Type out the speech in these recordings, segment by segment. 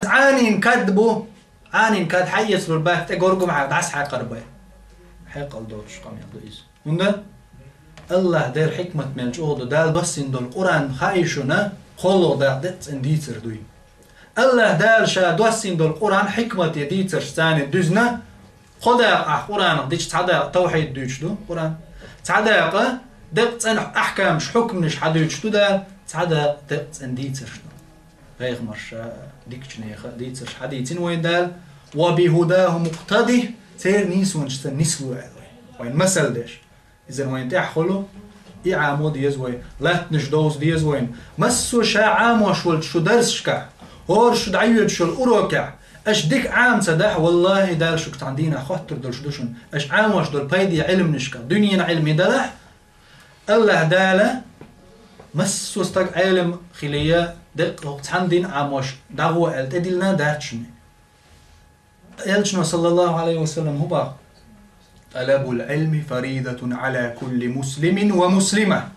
عانين كذبوا عانين كاد حيس له البات تجورجم على دعس حق قربه حق الدوش قام يضيز وندا الله دير حكمة من الجود دال بس إن دول القرآن خايشنا خلوا دات انديتر دوي الله دال شا دوس إن دول القرآن حكمة يديتر ثاني دزنا خدا قرآن ديش تعدا توحيد دوش دو قرآن تعدا دقت أنا أحكام ش حكم مش حدوش دو دال تعدا دقت انديتر غير مرش ديكشني ديتر حديثين وين دال وبهداه مقتدي تير نيس ونشت نسوي وين مثل ديش إذا وين تحخلوا إعامود يزوين لا تنجدوز ديزوين مسو شا عام وشول شو درس شكا هور شو دعيود شو الأوروكا أش ديك عام سدح والله دال شو كتعندينا خاطر دول شدوشن أش عام وش دول بايدي علم نشكا دنيا علمي دلح الله داله مسو استق علم خليه دق وقت عندين عام وش دعوة التدلنا داتشني يلشنا صلى الله عليه وسلم هو طلب العلم فريضة على كل مسلم ومسلمة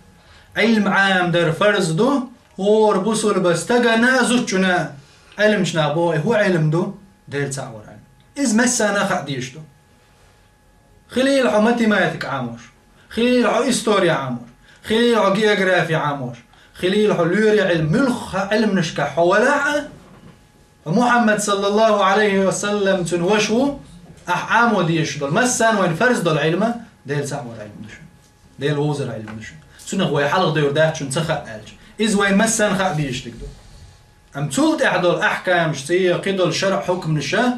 علم عام در فرض دو هور بوصل بستغنا زوجنا علم شنا بوي هو علم دو دير تعور علم إذ مسانا خديش دو خليل عو ماتيماتيك عاموش خليل عو إستوريا عاموش خليل عو جيوغرافي عاموش خليل عو لوري علم ملخ علم نشكا حولاعة محمد صلى الله عليه وسلم تنوشو عامو ديش دول مسان وين فرز دول علمه ديل تعور علم دشون ديل وزر علم دشون سنة هو يحلق ديور داهشون تخق ألج إذ وين مسان خق ديش تقدو أم تولت أحدول أحكام شتية قدول شرع حكم نشا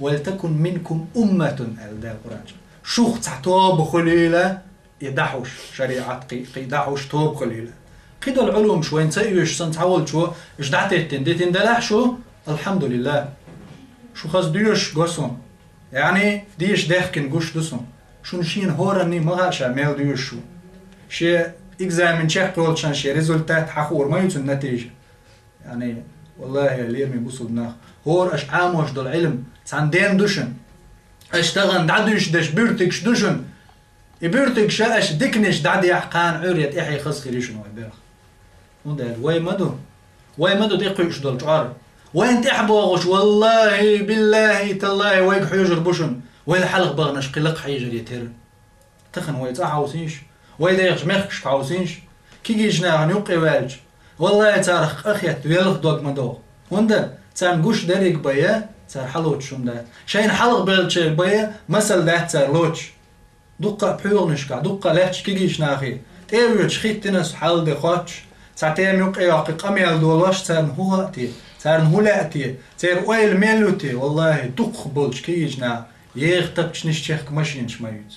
ولتكن منكم أمة ألدا القرآن شوخ تعتوب خليلة يدحوش شريعة قيدحوش توب خليلة قدول علوم شو وين تأيوش سنتحول شو إش دعتين ديتين دلح شو الحمد لله شو خاص ديوش قرصون يعني ديش داخكن قوش دوسون شو نشين هورني مغاشا ميل ديوش شو شي إكزامن شيخ قولشان شي ريزولتات حخور ما يوتو النتيجة يعني والله اللي يرمي بوصل ناخ هور أش عاموش دول علم تساندين دوشن أشتغن دعدوش داش بيرتكش دوشن يبيرتك شا أش ديكنش دعدي أحقان عرية إحي خص خريشن ويباخ وندال واي مدو ديقوش دول جعار وين تحبوغش والله بالله تالله ويك حيجر بوشن وين حلق بغنش قلق حيجر يتر تخن ويت عاوسينش ويدا يخش مخش عاوسينش كي جيجنا نيوقي والج والله تارخ اخيت ويلخ دوغ مدوغ وندا تان قوش داريك بيا تار حلوت شون دا شاين حلق بيلش بيا مثل ده تار لوتش دقة بحيور نشكا دقة لاتش كي جيجنا اخي تيويتش خيتنس حال دي خوتش ساعتين يوقي واقي قميل دولوش تان هو تي تار نهولاتي تار ويل ميلوتي والله تقبلش كيجنا يختبش نشيخك ماشينش مايوت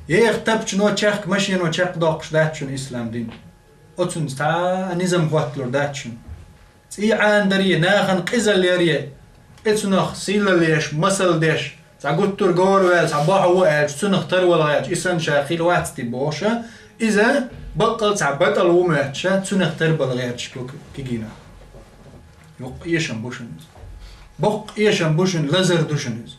يختبش نو تشيخك ماشين و تشيخ دوقش داتشن اسلام دين اوتون تا نظام واتلور داتشن تي عندري ناخن قزل يري اتنخ سيل ليش مسل ديش تا قلتور غور صباح هو اج تنختار ولا اج اسن شاخيل واتتي بوشا اذا بطل تعبطل وماتشا تنختار بالغيرش كيجينا يشن بوشنز بق يشن بوشن لازر دوشنز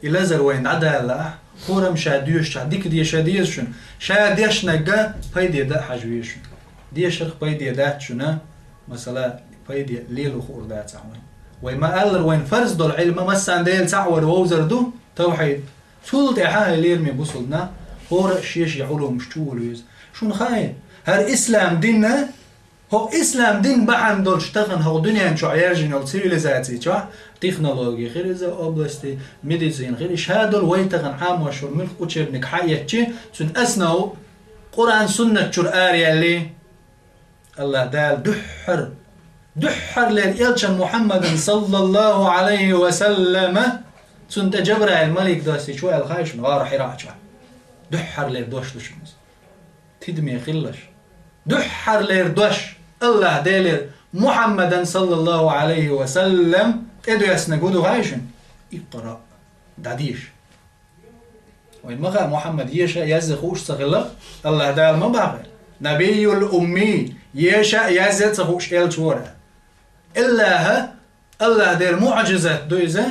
اللازر وين عدا لا خورم شاديوش شاديك دي شاديشن شاديش نجا بايدي دا حجويش دي شرخ بايدي دا شنا مثلا بايدي ليل وخور دا تعوين وما قال وين فرز دول علم مسان ديل تعور ووزر دو توحيد سولت احا ليل مي بوصلنا خور شيش يعولو مش تولوز شون خاين هر اسلام ديننا هو إسلام دين بحن دول شتغن هو دنيا شو عيارجين سيفيليزاتي شو تكنولوجيا غير إذا أوبلاستي ميديسين غير إيش هادول ويتغن عام وشور ملك وشرنك حياتي سن أسنو قرآن سنة شور آريا اللي الله دال دحر للإلشان محمد صلى الله عليه وسلم سن تجبر الملك داسي شو الخايش من غار حراء شو دحر للدوش دوشنز تدمي خلش دحر ليردوش الله ديلر محمدا صلى الله عليه وسلم ادو يسنقودو غايشن اقرأ داديش وين مغا محمد يشا يزخوش صغلق الله دال مباغر نبي الأمي يشا يزخوش الجورة إلا الله دير معجزات دويزة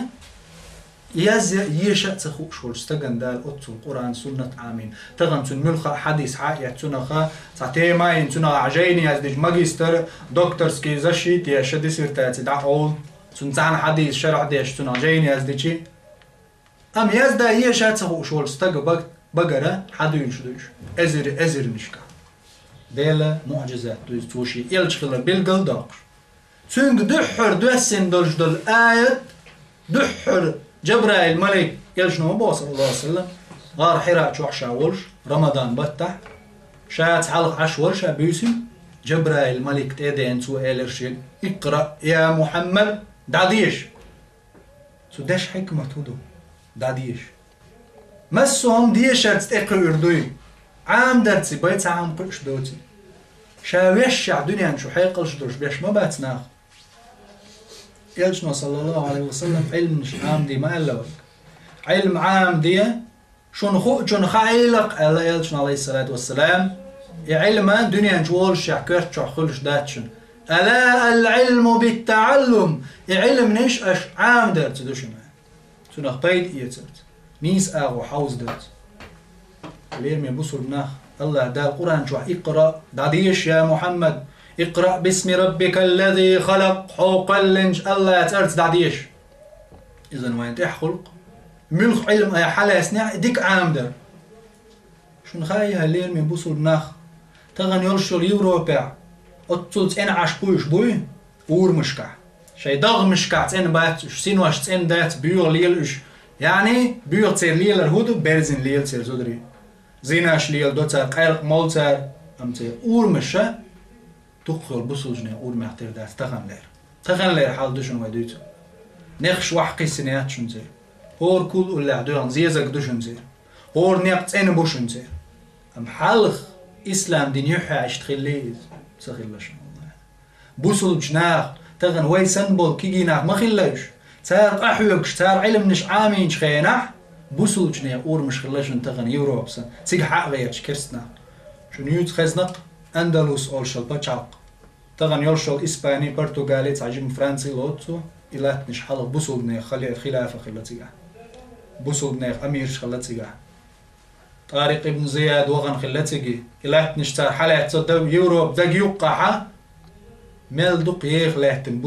يشا تخوش والستغن دال أتو القرآن سنة آمين تغن تن ملخا حديث حقيقة تنخا تعتيمين تنخا عجيني يزدج ماجستر دكتور سكي زشي تيشا ديسيرتاتي دا أول سنتان حديث شرح ديش سنة جين يزديشي أم يزدا يشات سهو شول استقى بقرة حدو يشدوش أزر نشكا ديلا معجزات دوز توشي يلش خلا بالقل داقش سنق دحر دوسن دولش دول آية دحر جبرائيل ملك يلش نوبو صلى الله عليه وسلم غار حراء شوحشا ولش رمضان بتح شات حلق عش ولشا بيسم جبرائيل ملك تيدين سو إلرشيل اقرأ يا محمد دعديش سو داش حكمة هدو دعديش مسهم ديشات اقرأ اردوي عام درتي بيت عام قلش دوتي شاويش دنيا شو حيقلش دوش بيش ما باتناخ يلشنا صلى الله عليه وسلم علم عام دي ما ألوك علم عام دي شون خايلق الله يلشنا عليه الصلاة والسلام علم دنيا جوال شعكرت شو خلش داتشن ألا العلم بالتعلم علم نيش أش عام درت دوش ما سنخ بيد إيترت نيس أغو حوز درت ليرمي بصر بناخ الله دا القرآن شو اقرأ داديش يا محمد اقرأ باسم ربك الذي خلق حوقلنج الله ترت داديش إذن وين تحخلق ملخ علم أي حالة سنع ديك عام در شون خايها ليرمي بصر بناخ تغن يرشل يوروبيع أتصلت إن عش بويش بوي أور مشكع شي دغ مشكع تين بات سينواش تين دات بيور ليلش يعني بيور تير ليل الهودو بيرزن ليل تير زودري زيناش ليل دوتر قيرق مولتر أمتي أور مشا تقفل بصلجني أور معتر دات تغن لير حال دوشن ويدوتو نخش وحقي سنيات شن زير هور كل أولا دوان زيزك دوشن زير هور نيق تين بوشن زير أم حالخ إسلام دين يحيى عشت خليز سخلش والله بوصل جناح تغن وي سنبول كي جناح ما خلاش تار أحوكش تار علم نش عامين شخيناح بوصل جناح أور مش خلاش تغن يوروب سن تيج حق غيرش كرسنا شنو يوت خزنق أندلس أولشل بتشعق تغن يولشل إسباني برتغالي تعجب فرنسي لوتو إلا نش حلق بوصل جناح خلي خلافة خلتيجا بوصل جناح أميرش خلتيجا طارق ابن زياد وغن خلتيجي إلا نشتار حالات صدق يوروب دق يوقعها مال دق يخلاتن